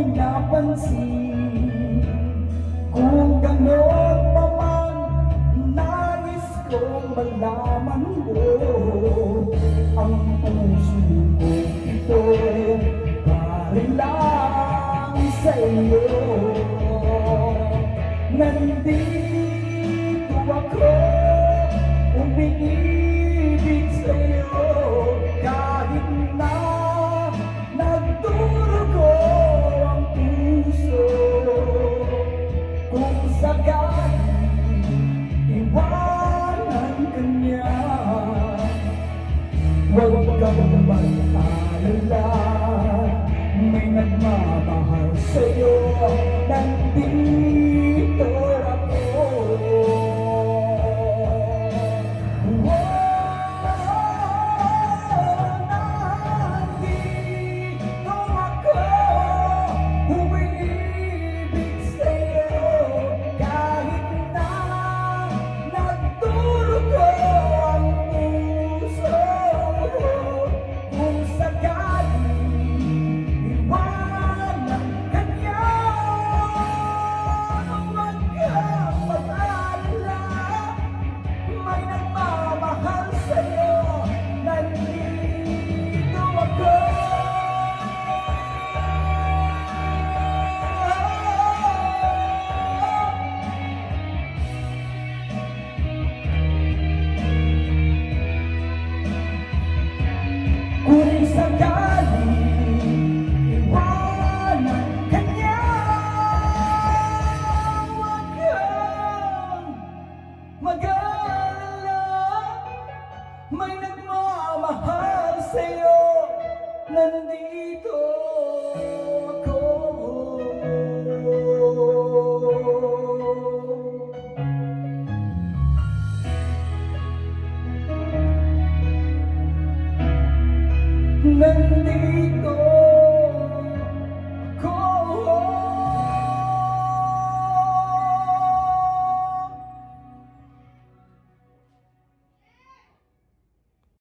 pinapansin. Kung gano'n pa man, nais kong malaman mo ang puso ko ito para lang sa iyo. Nandito ako, umiibig sa'yo, kahit na nagdurugo ang puso. Kung sakaling iwanan ka niya, huwag kang mag-alala, may nagmamahal sa'yo. Nandito ako. Nandito ako, umiibig sa'yo, kahit na nagdurugo ang puso. Kung sakaling iwanan ka niya, huwag kang mag-alala, may nagmamahal sa'yo. Nandito ako. Kung sakaling iwanan ka niya, huwag kang mag-alala, may nagmamahal sa'yo. Nandito ako. Nandito